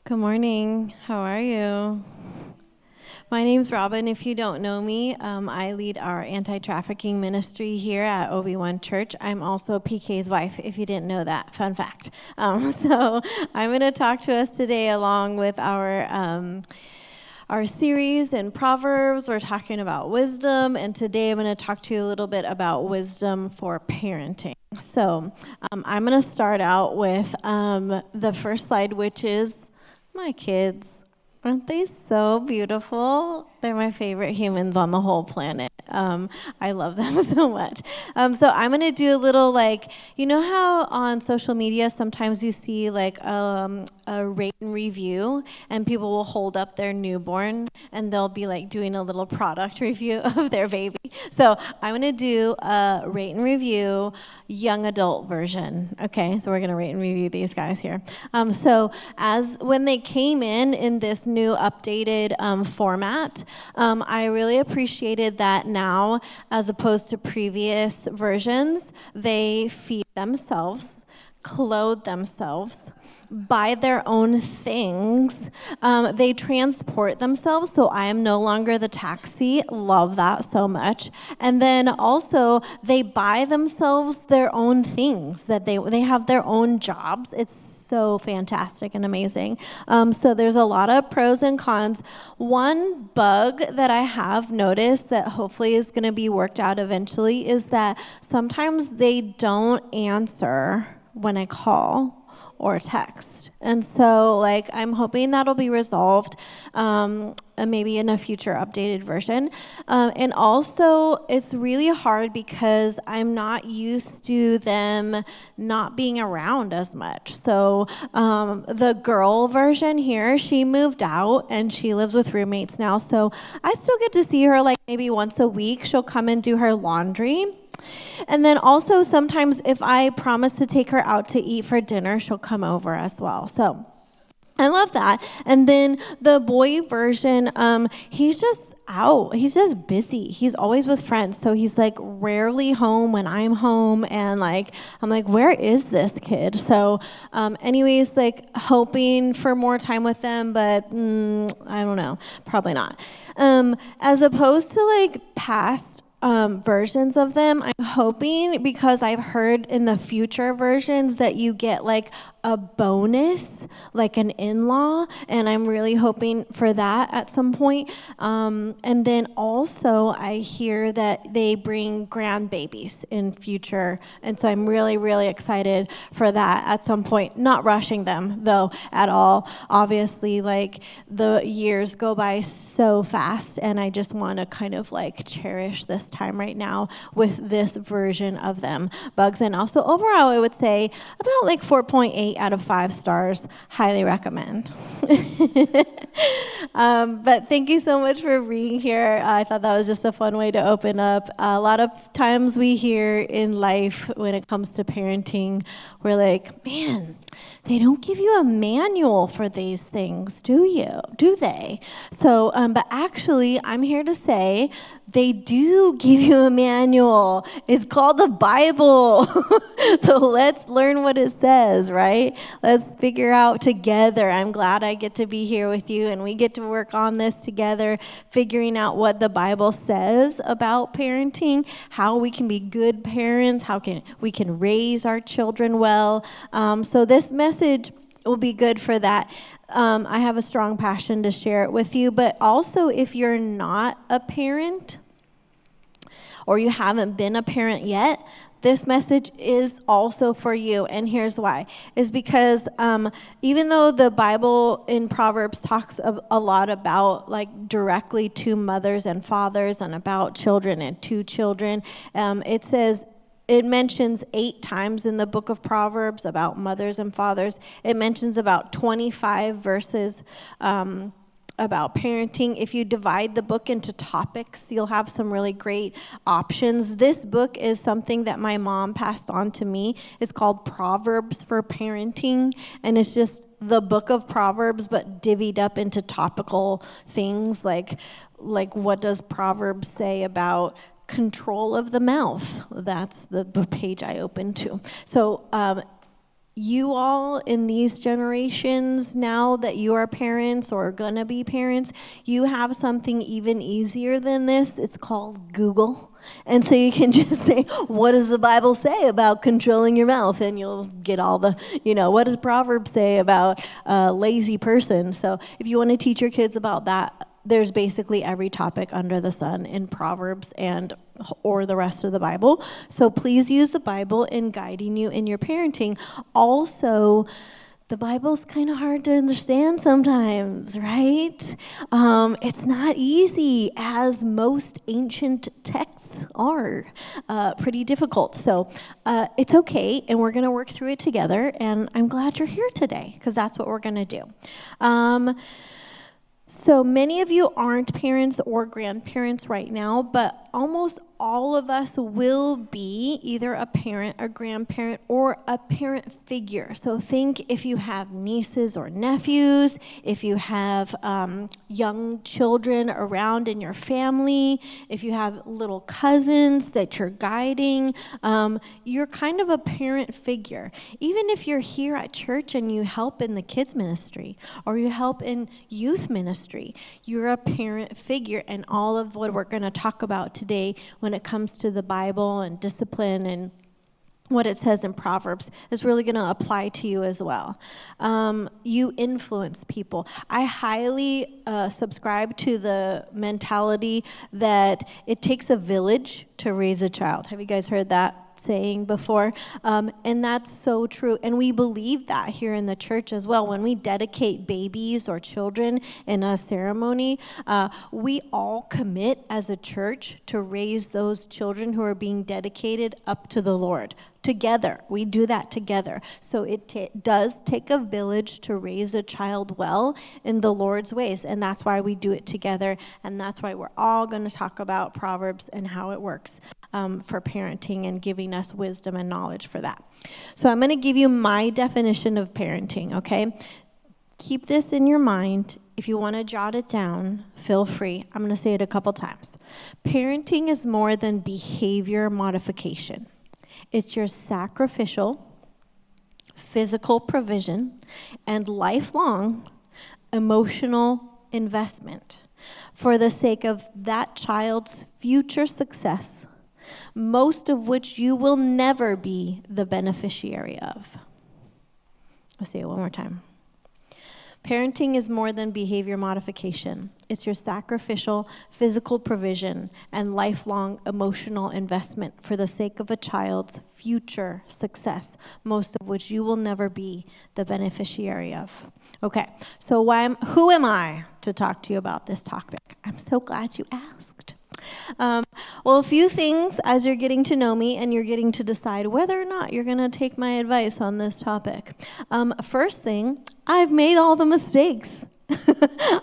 Good morning. How are you? My name's Robin. If you don't know me, I lead our anti-trafficking ministry here at OB1 Church. I'm also PK's wife, if you didn't know that. Fun fact. So I'm going to talk to us today along with our series in Proverbs. We're talking about wisdom, and today I'm going to talk to you a little bit about wisdom for parenting. So I'm going to start out with the first slide, which is my kids. Aren't they so beautiful? They're my favorite humans on the whole planet. I love them so much. So I'm going to do a little you know how on social media sometimes you see a rate and review and people will hold up their newborn and they'll be doing a little product review of their baby. So I'm going to do a rate and review young adult version. Okay, so we're going to rate and review these guys here. So as when they came in this new updated format, I really appreciated that now, as opposed to previous versions, they feed themselves, clothe themselves, buy their own things. They transport themselves, so I am no longer the taxi. Love that so much. And then also, they buy themselves their own things, that they have their own jobs. It's so fantastic and amazing. So there's a lot of pros and cons. One bug that I have noticed that hopefully is going to be worked out eventually is that sometimes they don't answer when I call or text. And so I'm hoping that'll be resolved maybe in a future updated version. And also it's really hard because I'm not used to them not being around as much. So the girl version here, she moved out and she lives with roommates now. So I still get to see her maybe once a week. She'll come and do her laundry. And then also sometimes if I promise to take her out to eat for dinner, she'll come over as well. So I love that. And then the boy version, he's just out. He's just busy. He's always with friends. So he's rarely home when I'm home. And I'm where is this kid? So anyways, hoping for more time with them, but I don't know, probably not. As opposed to past versions of them, I'm hoping, because I've heard in the future versions that you get a bonus, an in-law, and I'm really hoping for that at some point. And then also I hear that they bring grandbabies in future, and so I'm really, really excited for that at some point. Not rushing them, though, at all. Obviously, the years go by so fast, and I just want to kind of cherish this time right now with this version of them. Bugs and also overall, I would say about 4.8 out of 5 stars. Highly recommend. But thank you so much for being here. I thought that was just a fun way to open up. A lot of times we hear in life when it comes to parenting, we're man, they don't give you a manual for these things, do they? So, but actually, I'm here to say they do give you a manual. It's called the Bible. So let's learn what it says, right? Let's figure out together. I'm glad I get to be here with you, and we get to work on this together, figuring out what the Bible says about parenting, how we can be good parents, how we can raise our children well. So this message will be good for that. I have a strong passion to share it with you, but also if you're not a parent or you haven't been a parent yet, this message is also for you, and here's why. Is because even though the Bible in Proverbs talks a lot about directly to mothers and fathers and about children and to children, it mentions 8 times in the book of Proverbs about mothers and fathers. It mentions about 25 verses about parenting. If you divide the book into topics, you'll have some really great options. This book is something that my mom passed on to me. It's called Proverbs for Parenting, and it's just the book of Proverbs, but divvied up into topical things like what does Proverbs say about control of the mouth? That's the page I opened to. So you all in these generations, now that you are parents or gonna be parents, you have something even easier than this. It's called Google. And so you can just say, what does the Bible say about controlling your mouth? And you'll get all the, what does Proverbs say about a lazy person? So if you want to teach your kids about that, there's basically every topic under the sun in Proverbs or the rest of the Bible. So please use the Bible in guiding you in your parenting. Also, the Bible's kind of hard to understand sometimes, right? It's not easy, as most ancient texts are. Pretty difficult. So it's okay, and we're going to work through it together, and I'm glad you're here today, because that's what we're going to do. So many of you aren't parents or grandparents right now, but almost all of us will be either a parent, a grandparent, or a parent figure. So think if you have nieces or nephews, if you have young children around in your family, if you have little cousins that you're guiding, you're kind of a parent figure. Even if you're here at church and you help in the kids ministry or you help in youth ministry, you're a parent figure. And all of what we're going to talk about today when it comes to the Bible and discipline and what it says in Proverbs is really going to apply to you as well. You influence people. I highly subscribe to the mentality that it takes a village to raise a child. Have you guys heard that saying before? And that's so true. And we believe that here in the church as well. When we dedicate babies or children in a ceremony, we all commit as a church to raise those children who are being dedicated up to the Lord. Together. We do that together. So it does take a village to raise a child well in the Lord's ways. And that's why we do it together. And that's why we're all going to talk about Proverbs and how it works for parenting and giving us wisdom and knowledge for that. So I'm going to give you my definition of parenting, okay? Keep this in your mind. If you want to jot it down, feel free. I'm going to say it a couple times. Parenting is more than behavior modification. It's your sacrificial, physical provision, and lifelong emotional investment for the sake of that child's future success, most of which you will never be the beneficiary of. I'll say it one more time. Parenting is more than behavior modification. It's your sacrificial, physical provision and lifelong emotional investment for the sake of a child's future success, most of which you will never be the beneficiary of. Okay, so who am I to talk to you about this topic? I'm so glad you asked. Well, a few things as you're getting to know me and you're getting to decide whether or not you're going to take my advice on this topic. First thing, I've made all the mistakes.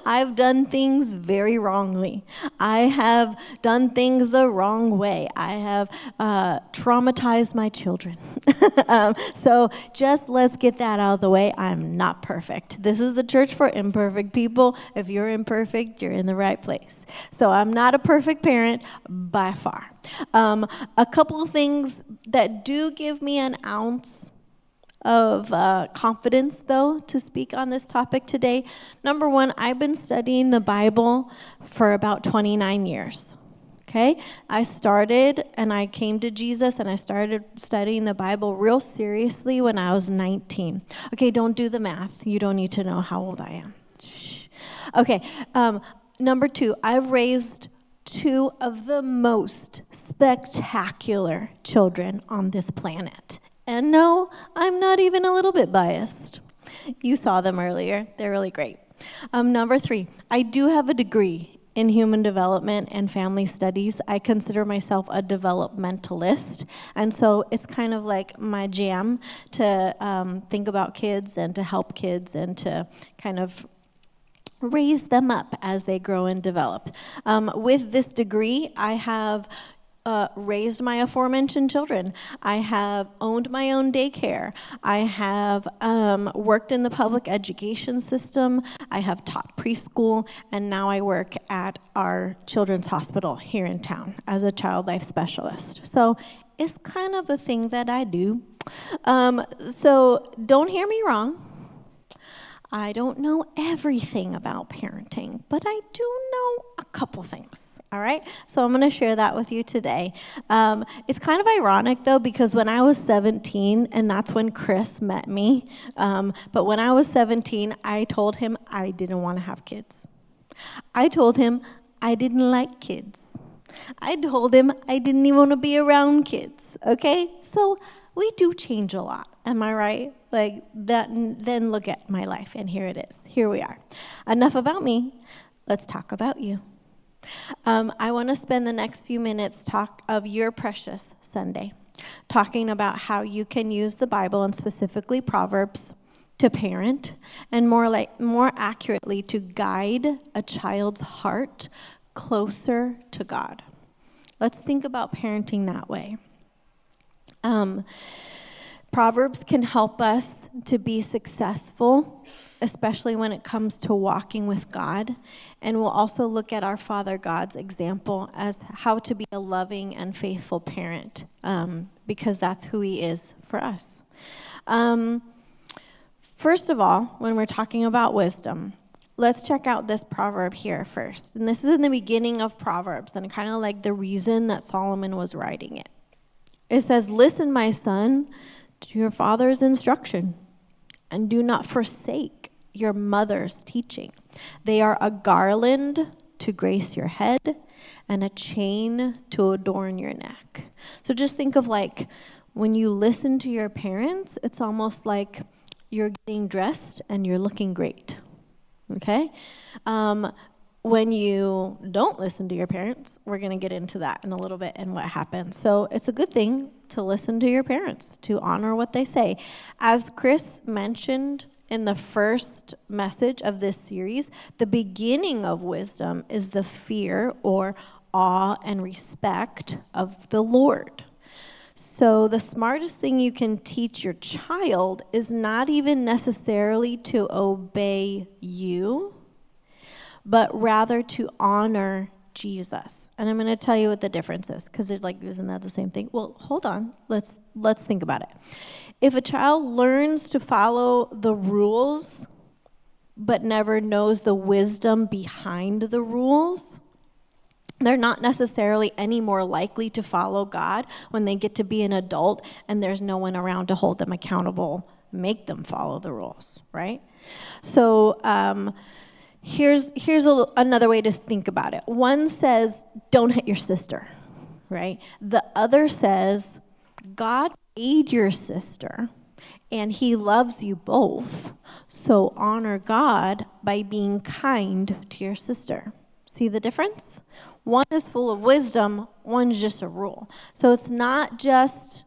I've done things very wrongly. I have done things the wrong way. I have traumatized my children. So just let's get that out of the way. I'm not perfect. This is the church for imperfect people. If you're imperfect, you're in the right place. So I'm not a perfect parent by far. A couple of things that do give me an ounce of confidence, though, to speak on this topic today. Number one, I've been studying the Bible for about 29 years. Okay? I started and I came to Jesus and I started studying the Bible real seriously when I was 19. Okay, don't do the math. You don't need to know how old I am. Shh. Okay, number two, I've raised two of the most spectacular children on this planet. And no, I'm not even a little bit biased. You saw them earlier. They're really great. Number three, I do have a degree in human development and family studies. I consider myself a developmentalist. And so it's kind of like my jam to think about kids and to help kids and to kind of raise them up as they grow and develop. With this degree, I have raised my aforementioned children. I have owned my own daycare. I have worked in the public education system. I have taught preschool, and now I work at our children's hospital here in town as a child life specialist. So it's kind of a thing that I do. So don't hear me wrong. I don't know everything about parenting, but I do know a couple things. All right, so I'm going to share that with you today. It's kind of ironic, though, because when I was 17, and that's when Chris met me, but when I was 17, I told him I didn't want to have kids. I told him I didn't like kids. I told him I didn't even want to be around kids, okay? So we do change a lot, am I right? Like that. Then look at my life, and here it is. Here we are. Enough about me. Let's talk about you. I want to spend the next few minutes talk of your precious Sunday, talking about how you can use the Bible, and specifically Proverbs, to parent, and more accurately, to guide a child's heart closer to God. Let's think about parenting that way. Proverbs can help us to be successful, especially when it comes to walking with God. And we'll also look at our Father God's example as how to be a loving and faithful parent, because that's who He is for us. First of all, when we're talking about wisdom, let's check out this proverb here first. And this is in the beginning of Proverbs, and kind of like the reason that Solomon was writing it. It says, "Listen, my son, to your father's instruction, and do not forsake your mother's teaching. They are a garland to grace your head and a chain to adorn your neck." So just think of like when you listen to your parents, it's almost like you're getting dressed and you're looking great, okay? When you don't listen to your parents, we're going to get into that in a little bit and what happens. So it's a good thing to listen to your parents, to honor what they say. As Chris mentioned in the first message of this series, the beginning of wisdom is the fear or awe and respect of the Lord. So the smartest thing you can teach your child is not even necessarily to obey you, but rather to honor Jesus. And I'm going to tell you what the difference is, because it's like, isn't that the same thing? Well, hold on. Let's think about it. If a child learns to follow the rules, but never knows the wisdom behind the rules, they're not necessarily any more likely to follow God when they get to be an adult and there's no one around to hold them accountable, make them follow the rules, right? So, Here's another way to think about it. One says, don't hit your sister, right? The other says, God made your sister, and He loves you both, so honor God by being kind to your sister. See the difference? One is full of wisdom, one's just a rule. So it's not just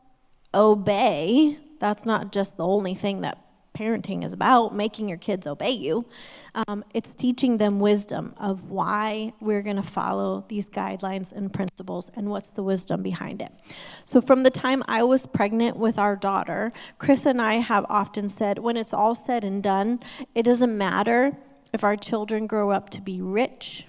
obey. That's not just the only thing that parenting is about, making your kids obey you. It's teaching them wisdom of why we're going to follow these guidelines and principles and what's the wisdom behind it. So from the time I was pregnant with our daughter, Chris and I have often said, when it's all said and done, it doesn't matter if our children grow up to be rich,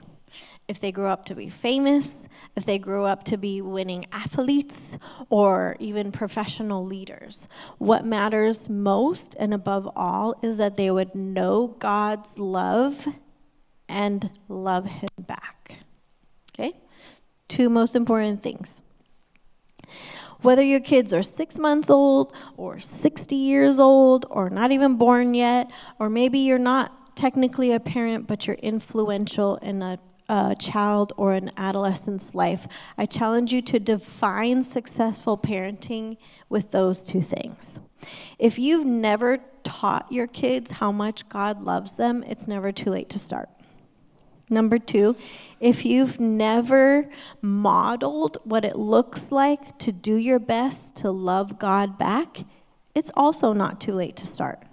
if they grow up to be famous, if they grow up to be winning athletes, or even professional leaders. What matters most and above all is that they would know God's love and love Him back. Okay? Two most important things. Whether your kids are 6 months old, or 60 years old, or not even born yet, or maybe you're not technically a parent, but you're influential in a child or an adolescent's life, I challenge you to define successful parenting with those two things. If you've never taught your kids how much God loves them, it's never too late to start. Number two, if you've never modeled what it looks like to do your best to love God back, it's also not too late to start.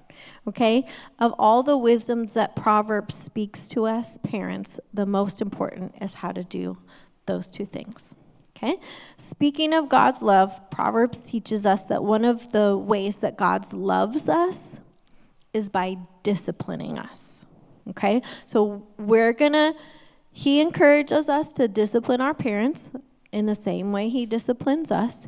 Okay? Of all the wisdoms that Proverbs speaks to us, parents, the most important is how to do those two things. Okay? Speaking of God's love, Proverbs teaches us that one of the ways that God loves us is by disciplining us. Okay? So He encourages us to discipline our parents in the same way He disciplines us.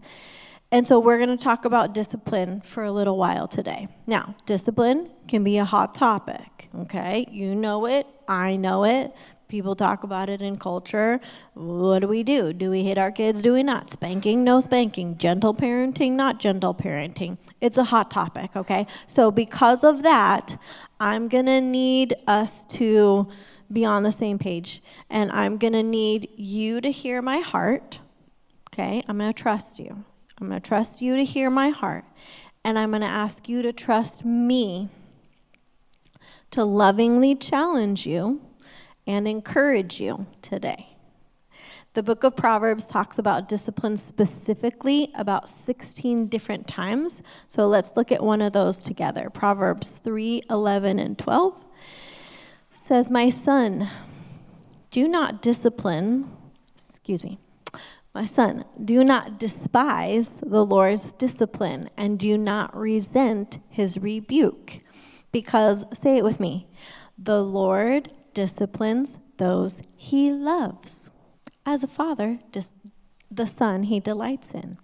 And so we're going to talk about discipline for a little while today. Now, discipline can be a hot topic, okay? You know it, I know it. People talk about it in culture. What do we do? Do we hit our kids? Do we not? Spanking? No spanking. Gentle parenting? Not gentle parenting. It's a hot topic, okay? So because of that, I'm going to need us to be on the same page. And I'm going to need you to hear my heart, okay? I'm going to trust you. I'm going to trust you to hear my heart. And I'm going to ask you to trust me to lovingly challenge you and encourage you today. The book of Proverbs talks about discipline specifically about 16 different times. So let's look at one of those together. Proverbs 3, 11, and 12 says, My son, do not despise the Lord's discipline, and do not resent his rebuke. Because, say it with me, the Lord disciplines those he loves. As a father, the son he delights in.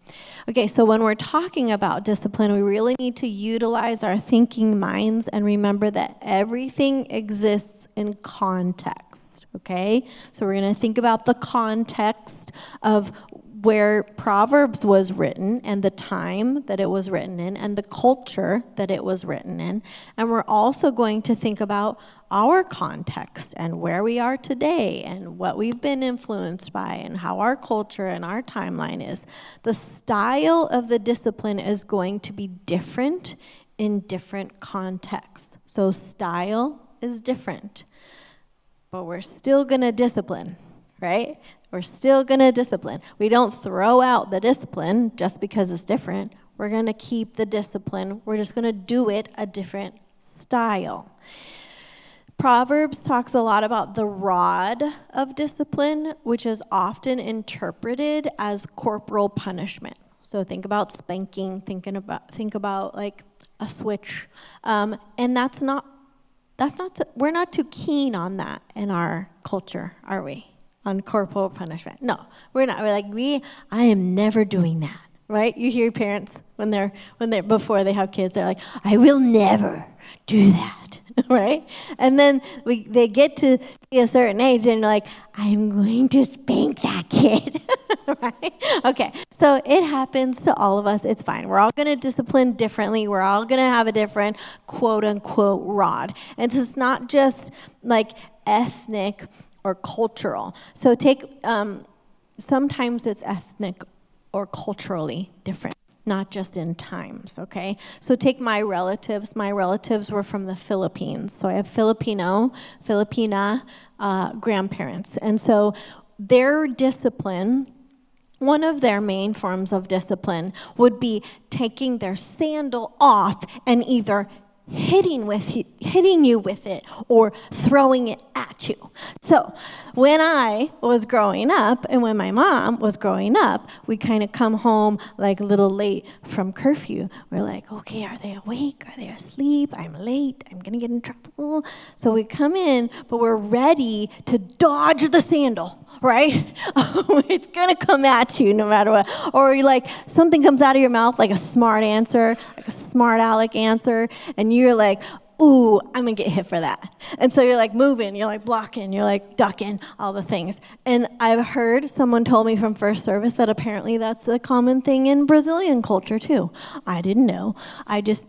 Okay, so when we're talking about discipline, we really need to utilize our thinking minds and remember that everything exists in context, okay? So we're going to think about the context of where Proverbs was written and the time that it was written in and the culture that it was written in. And we're also going to think about our context and where we are today and what we've been influenced by and how our culture and our timeline is. The style of the discipline is going to be different in different contexts. So style is different, but we're still going to discipline, right? We're still going to discipline. We don't throw out the discipline just because it's different. We're going to keep the discipline. We're just going to do it a different style. Proverbs talks a lot about the rod of discipline, which is often interpreted as corporal punishment. So think about spanking, think about like a switch. And we're not too keen on that in our culture, are we? On corporal punishment. No, we're not. We're like, I am never doing that, right? You hear parents when they're before they have kids, they're like, I will never do that, right? And then they get to be a certain age and like, I'm going to spank that kid, right? Okay, so it happens to all of us. It's fine. We're all going to discipline differently. We're all going to have a different quote unquote rod. And it's not just like ethnic or cultural. So sometimes it's ethnic or culturally different, not just in times, okay? So take my relatives. My relatives were from the Philippines. So I have Filipina grandparents. And so their discipline, one of their main forms of discipline would be taking their sandal off and either hitting you with it or throwing it at you. So when I was growing up and when my mom was growing up, we kind of come home like a little late from curfew. We're like, okay, are they awake? Are they asleep? I'm late. I'm going to get in trouble. So we come in, but we're ready to dodge the sandal, right? It's going to come at you no matter what. Or like something comes out of your mouth like a smart answer, like a smart aleck answer, and you're like, ooh, I'm going to get hit for that. And so you're like moving, you're like blocking, you're like ducking, all the things. And I've heard, someone told me from first service that apparently that's the common thing in Brazilian culture too. I didn't know.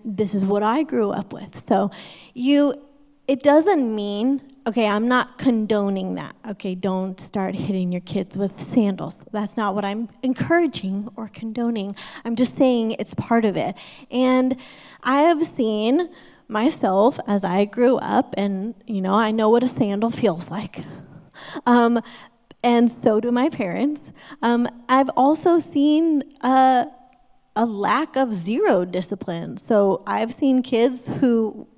This is what I grew up with. So it doesn't mean, okay, I'm not condoning that. Okay, don't start hitting your kids with sandals. That's not what I'm encouraging or condoning. I'm just saying it's part of it. And I have seen myself as I grew up, and I know what a sandal feels like. And so do my parents. I've also seen a lack of zero discipline. So I've seen kids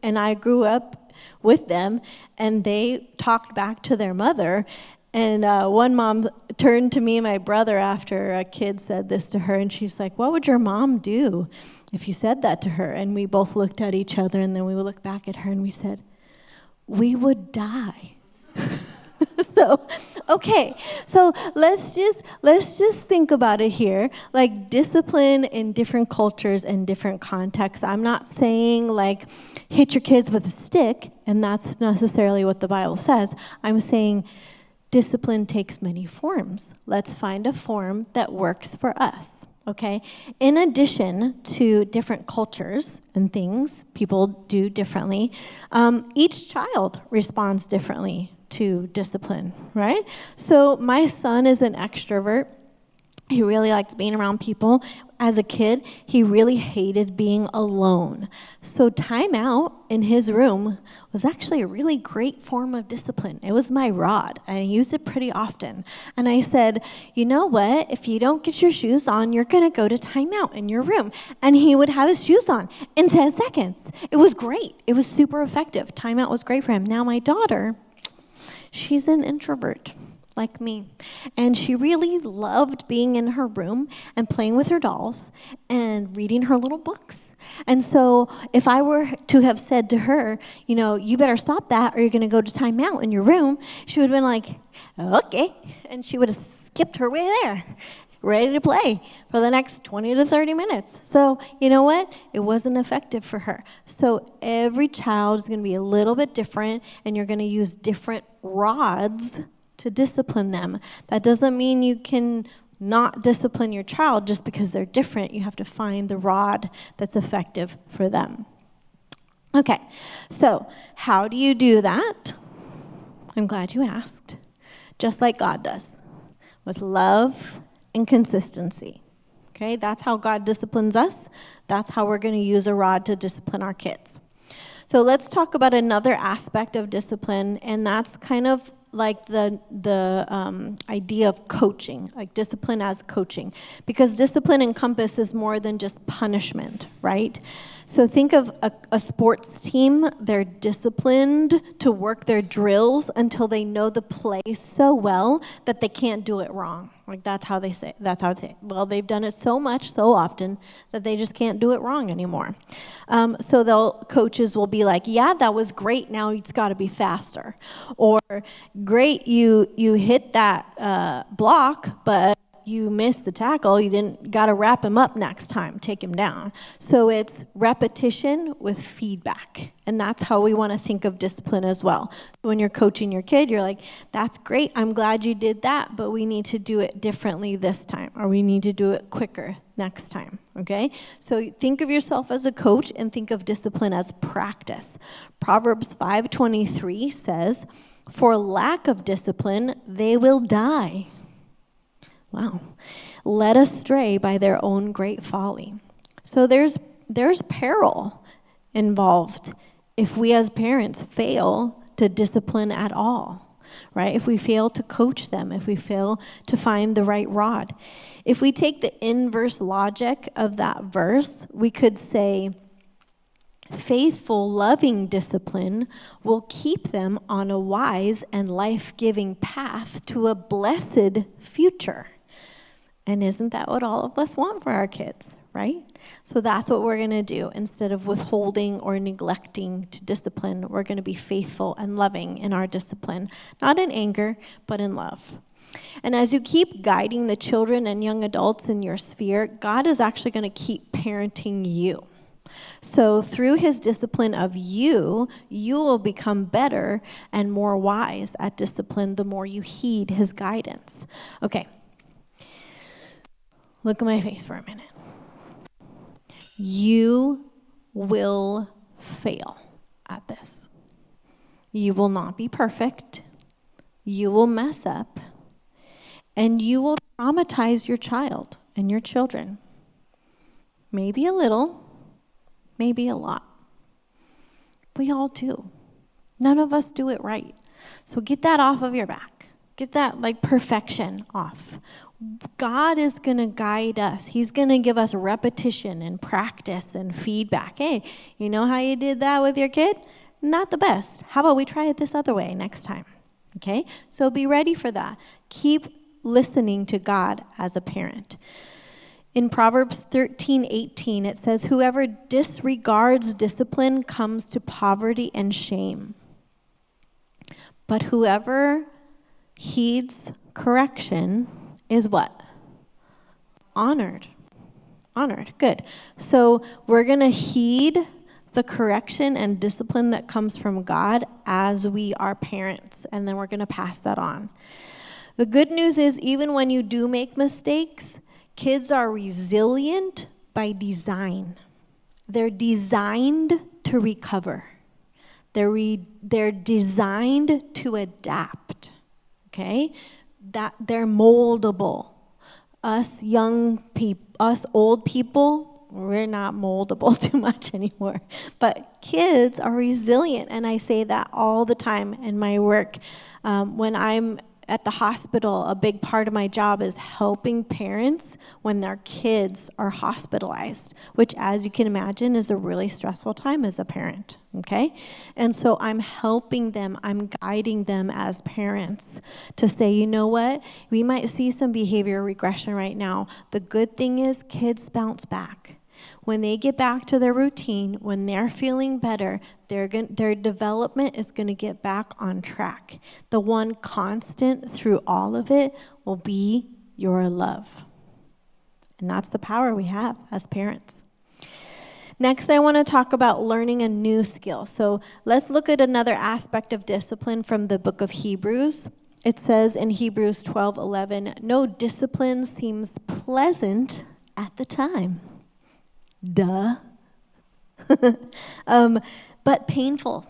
and I grew up with them, and they talked back to their mother. And one mom turned to me and my brother after a kid said this to her, and she's like, what would your mom do if you said that to her? And we both looked at each other, and then we would look back at her, and we said, we would die. So, okay, so let's just think about it here. Like discipline in different cultures and different contexts. I'm not saying like hit your kids with a stick, and that's necessarily what the Bible says. I'm saying discipline takes many forms. Let's find a form that works for us. Okay? In addition to different cultures and things people do differently, each child responds differently to discipline, right? So my son is an extrovert. He really likes being around people. As a kid, he really hated being alone. So time out in his room was actually a really great form of discipline. It was my rod, and I used it pretty often. And I said, you know what? If you don't get your shoes on, you're going to go to timeout in your room. And he would have his shoes on in 10 seconds. It was great. It was super effective. Timeout was great for him. Now my daughter, she's an introvert like me. And she really loved being in her room and playing with her dolls and reading her little books. And so if I were to have said to her, you know, you better stop that or you're going to go to timeout in your room, she would have been like, okay. And she would have skipped her way there, ready to play for the next 20 to 30 minutes. So you know what? It wasn't effective for her. So every child is going to be a little bit different, and you're going to use different rods to discipline them. That doesn't mean you can not discipline your child just because they're different. You have to find the rod that's effective for them. Okay, so how do you do that? I'm glad you asked. Just like God does, with love and consistency. Okay, that's how God disciplines us. That's how we're going to use a rod to discipline our kids. So let's talk about another aspect of discipline, and that's kind of like the idea of coaching, like discipline as coaching. Because discipline encompasses more than just punishment, right? So think of a sports team. They're disciplined to work their drills until they know the play so well that they can't do it wrong. Like that's how they say. Well, they've done it so much, so often that they just can't do it wrong anymore. So coaches will be like, "Yeah, that was great. Now it's got to be faster," or "Great, you hit that block, but you missed the tackle. You got to wrap him up next time. Take him down." So it's repetition with feedback. And that's how we want to think of discipline as well. When you're coaching your kid, you're like, that's great. I'm glad you did that, but we need to do it differently this time, or we need to do it quicker next time, okay? So think of yourself as a coach and think of discipline as practice. Proverbs 5:23 says, "For lack of discipline, they will die." Wow. "Led astray by their own great folly." So there's peril involved if we as parents fail to discipline at all, right? If we fail to coach them, if we fail to find the right rod. If we take the inverse logic of that verse, we could say, faithful, loving discipline will keep them on a wise and life-giving path to a blessed future. And isn't that what all of us want for our kids, right? So that's what we're going to do. Instead of withholding or neglecting to discipline, we're going to be faithful and loving in our discipline, not in anger, but in love. And as you keep guiding the children and young adults in your sphere, God is actually going to keep parenting you. So through his discipline of you, you will become better and more wise at discipline the more you heed his guidance. Okay. Look at my face for a minute. You will fail at this. You will not be perfect. You will mess up. And you will traumatize your child and your children. Maybe a little, maybe a lot. We all do. None of us do it right. So get that off of your back. Get that perfection off. God is going to guide us. He's going to give us repetition and practice and feedback. Hey, you know how you did that with your kid? Not the best. How about we try it this other way next time? Okay? So be ready for that. Keep listening to God as a parent. In Proverbs 13:18, it says, "Whoever disregards discipline comes to poverty and shame. But whoever heeds correction is what? Honored. Honored. Good. So we're going to heed the correction and discipline that comes from God as we are parents, and then we're going to pass that on. The good news is, even when you do make mistakes, kids are resilient by design. They're designed to recover. They're designed to adapt, okay? That they're moldable. Us old people, we're not moldable too much anymore. But kids are resilient, and I say that all the time in my work. When I'm at the hospital, a big part of my job is helping parents when their kids are hospitalized, which, as you can imagine, is a really stressful time as a parent, okay? And so I'm helping them, I'm guiding them as parents to say, you know what, we might see some behavior regression right now. The good thing is kids bounce back. When they get back to their routine, when they're feeling better, their development is going to get back on track. The one constant through all of it will be your love. And that's the power we have as parents. Next, I want to talk about learning a new skill. So let's look at another aspect of discipline from the book of Hebrews. It says in Hebrews 12:11, no discipline seems pleasant at the time. Duh. But painful.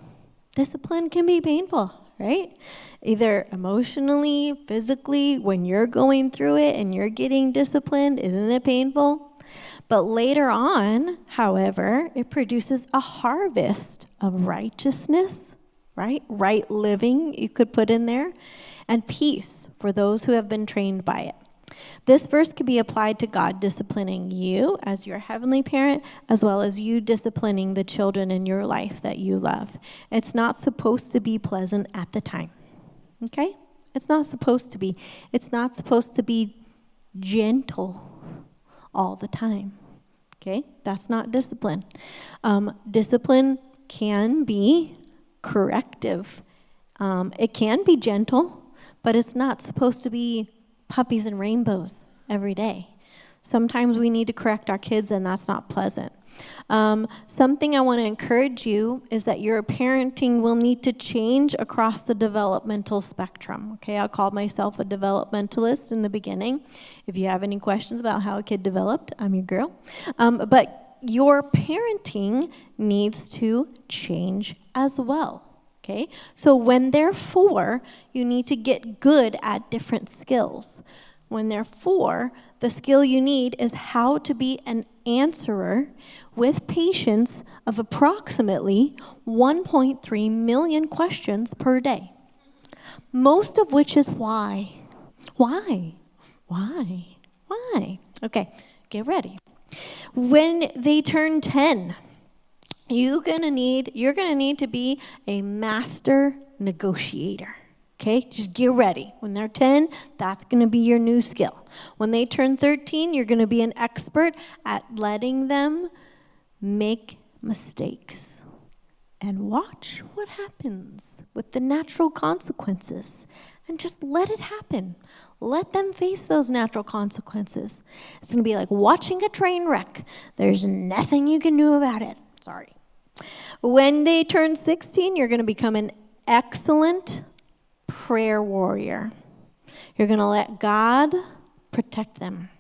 Discipline can be painful, right? Either emotionally, physically, when you're going through it and you're getting disciplined, isn't it painful? But later on, however, it produces a harvest of righteousness, right? Right living, you could put in there, and peace for those who have been trained by it. This verse could be applied to God disciplining you as your heavenly parent, as well as you disciplining the children in your life that you love. It's not supposed to be pleasant at the time, okay? It's not supposed to be. It's not supposed to be gentle all the time, okay? That's not discipline. Discipline can be corrective. It can be gentle, but it's not supposed to be puppies and rainbows every day. Sometimes we need to correct our kids, and that's not pleasant. Something I want to encourage you is that your parenting will need to change across the developmental spectrum. Okay, I called myself a developmentalist in the beginning. If you have any questions about how a kid developed, I'm your girl. But your parenting needs to change as well. Okay, so when they're 4, you need to get good at different skills. When they're 4, the skill you need is how to be an answerer with patience of approximately 1.3 million questions per day. Most of which is why. Why? Why? Why? Okay, get ready. When they turn 10, you're gonna need to be a master negotiator. Okay, just get ready. When they're 10, that's gonna be your new skill. When they turn 13, you're gonna be an expert at letting them make mistakes. And watch what happens with the natural consequences. And just let it happen. Let them face those natural consequences. It's gonna be like watching a train wreck. There's nothing you can do about it. Sorry. When they turn 16, you're going to become an excellent prayer warrior. You're going to let God protect them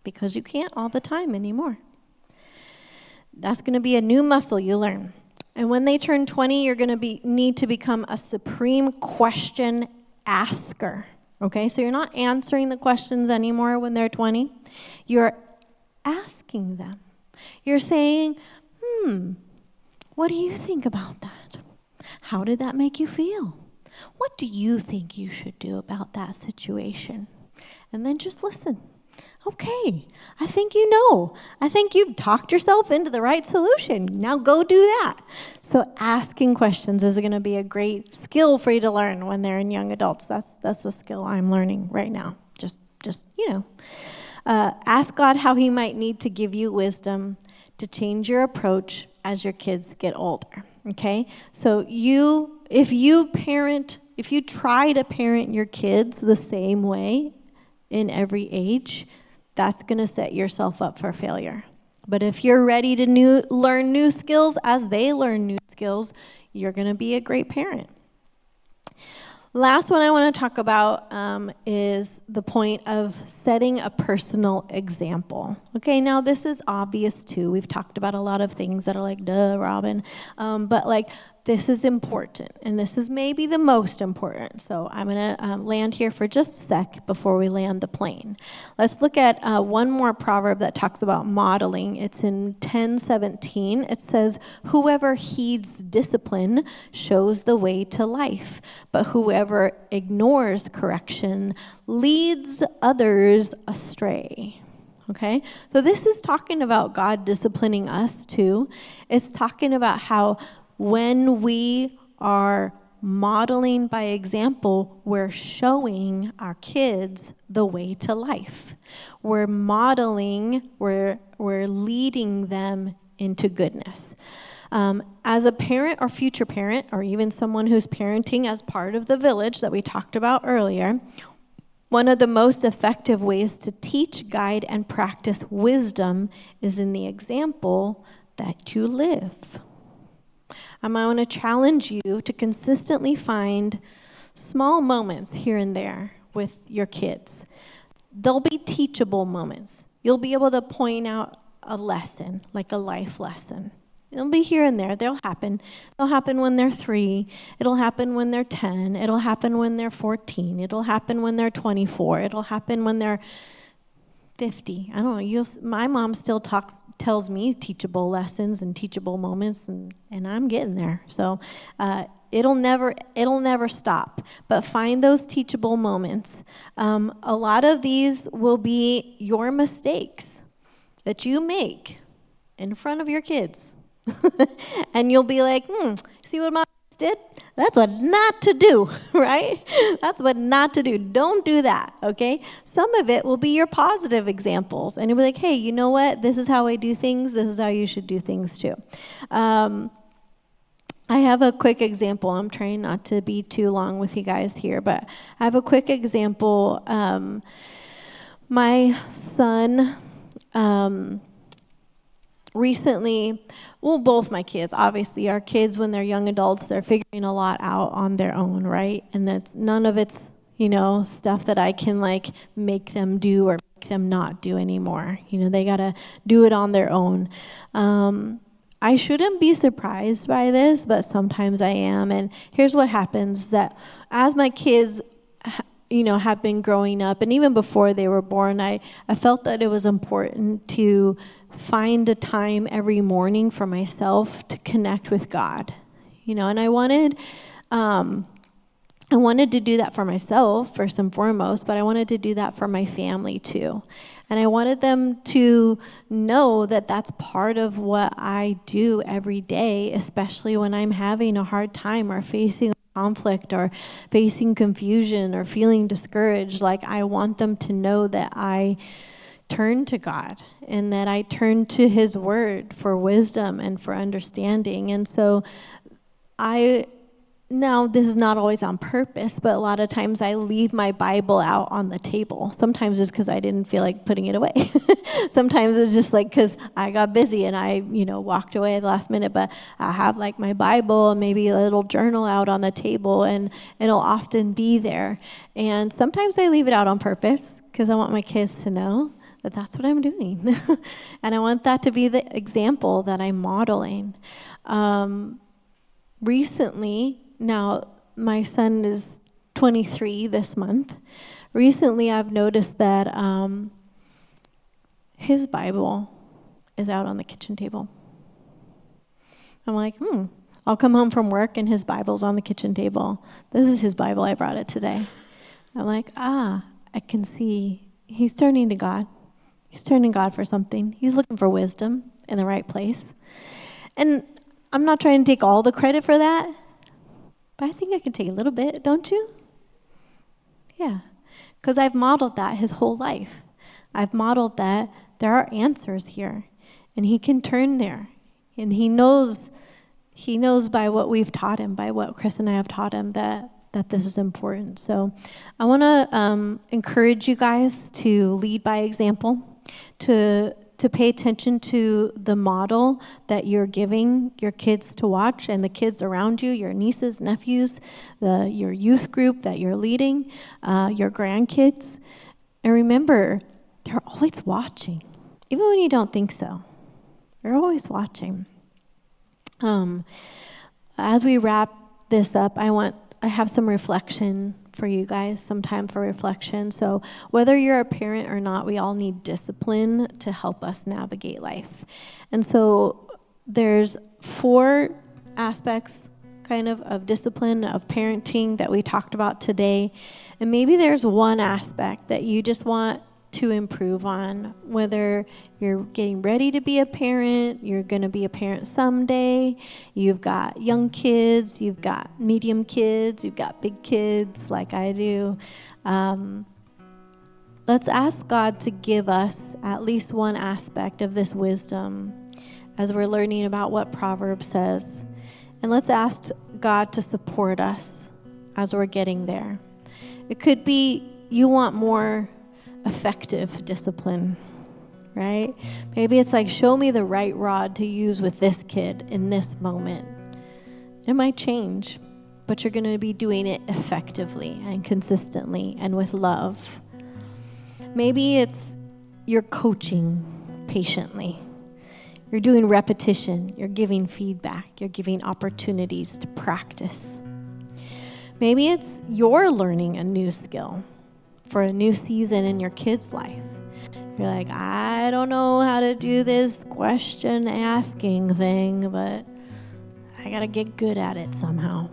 because you can't all the time anymore. That's going to be a new muscle you learn. And when they turn 20, you're going to need to become a supreme question asker. Okay, so you're not answering the questions anymore when they're 20. You're asking them. You're saying, what do you think about that? How did that make you feel? What do you think you should do about that situation? And then just listen. Okay, I think you know. I think you've talked yourself into the right solution. Now go do that. So asking questions is going to be a great skill for you to learn when they're in young adults. That's a skill I'm learning right now. Just ask God how he might need to give you wisdom to change your approach as your kids get older, okay? So if you parent if you try to parent your kids the same way in every age, that's going to set yourself up for failure. But if you're ready to learn new skills as they learn new skills, you're going to be a great parent. Last one I want to talk about is the point of setting a personal example. Okay, now this is obvious too. We've talked about a lot of things that are like, duh, Robin. But like, this is important, and this is maybe the most important. So I'm going to land here for just a sec before we land the plane. Let's look at one more proverb that talks about modeling. It's in 10:17. It says, "Whoever heeds discipline shows the way to life, but whoever ignores correction leads others astray." Okay, so this is talking about God disciplining us too. It's talking about how when we are modeling by example, we're showing our kids the way to life. We're modeling, we're leading them into goodness. As a parent or future parent, or even someone who's parenting as part of the village that we talked about earlier, one of the most effective ways to teach, guide, and practice wisdom is in the example that you live. I want to challenge you to consistently find small moments here and there with your kids. They'll be teachable moments. You'll be able to point out a lesson, like a life lesson. It'll be here and there. They'll happen. They'll happen when they're 3. It'll happen when they're 10. It'll happen when they're 14. It'll happen when they're 24. It'll happen when they're 50. I don't know. My mom still tells me teachable lessons and teachable moments, and I'm getting there. So it'll never stop. But find those teachable moments. A lot of these will be your mistakes that you make in front of your kids. And you'll be like, see what mom did? That's what not to do, right? That's what not to do. Don't do that, okay? Some of it will be your positive examples. And you'll be like, hey, you know what? This is how I do things. This is how you should do things too. I have a quick example. I'm trying not to be too long with you guys here, but I have a quick example. My son recently, both my kids, obviously, our kids, when they're young adults, they're figuring a lot out on their own, right? And that's none of it's, stuff that I can like make them do or make them not do anymore. They got to do it on their own. I shouldn't be surprised by this, but sometimes I am. And here's what happens, that as my kids have been growing up, and even before they were born, I felt that it was important to find a time every morning for myself to connect with God, and I wanted to do that for myself first and foremost, but I wanted to do that for my family too. And I wanted them to know that that's part of what I do every day, especially when I'm having a hard time or facing conflict or facing confusion or feeling discouraged. Like, I want them to know that I turn to God and that I turn to His Word for wisdom and for understanding. And so now this is not always on purpose, but a lot of times I leave my Bible out on the table. Sometimes it's because I didn't feel like putting it away. Sometimes it's just like because I got busy and I, walked away at the last minute. But I have like my Bible and maybe a little journal out on the table, and it'll often be there. And sometimes I leave it out on purpose because I want my kids to know that that's what I'm doing. And I want that to be the example that I'm modeling. Recently, now my son is 23 this month. Recently, I've noticed that his Bible is out on the kitchen table. I'm like, I'll come home from work and his Bible's on the kitchen table. This is his Bible, I brought it today. I'm like, I can see he's turning to God. He's turning to God for something. He's looking for wisdom in the right place. And I'm not trying to take all the credit for that, but I think I can take a little bit, don't you? Yeah, because I've modeled that his whole life. I've modeled that there are answers here, and he can turn there. And he knows by what we've taught him, by what Chris and I have taught him, that that this is important. So I want to encourage you guys to lead by example, to pay attention to the model that you're giving your kids to watch and the kids around you, your nieces, nephews, your youth group that you're leading, your grandkids. And remember, they're always watching, even when you don't think so. They're always watching. As we wrap this up, I have some reflection for you guys, some time for reflection. So whether you're a parent or not, we all need discipline to help us navigate life. And so there's 4 aspects kind of discipline, of parenting that we talked about today. And maybe there's one aspect that you just want to improve on, whether you're getting ready to be a parent, you're going to be a parent someday, you've got young kids, you've got medium kids, you've got big kids like I do. Let's ask God to give us at least one aspect of this wisdom as we're learning about what Proverbs says. And let's ask God to support us as we're getting there. It could be you want more effective discipline, right? Maybe it's like, show me the right rod to use with this kid in this moment. It might change, but you're going to be doing it effectively and consistently and with love. Maybe it's you're coaching patiently. You're doing repetition. You're giving feedback. You're giving opportunities to practice. Maybe it's you're learning a new skill for a new season in your kid's life. You're like, I don't know how to do this question asking thing, but I got to get good at it somehow.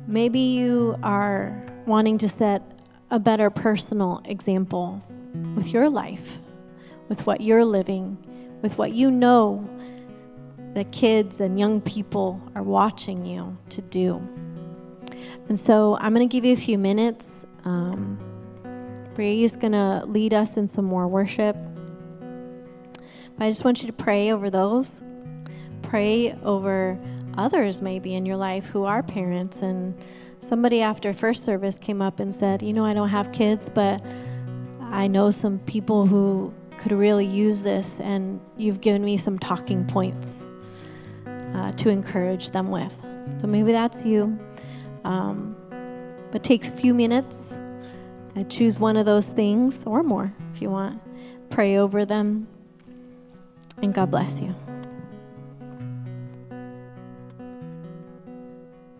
Maybe you are wanting to set a better personal example with your life, with what you're living, with what you know that kids and young people are watching you to do. And so I'm going to give you a few minutes. Bree's going to lead us in some more worship. But I just want you to pray over those. Pray over others maybe in your life who are parents. And somebody after first service came up and said, I don't have kids, but I know some people who could really use this, and you've given me some talking points to encourage them with. So maybe that's you. But take a few minutes and choose one of those things or more if you want. Pray over them, and God bless you.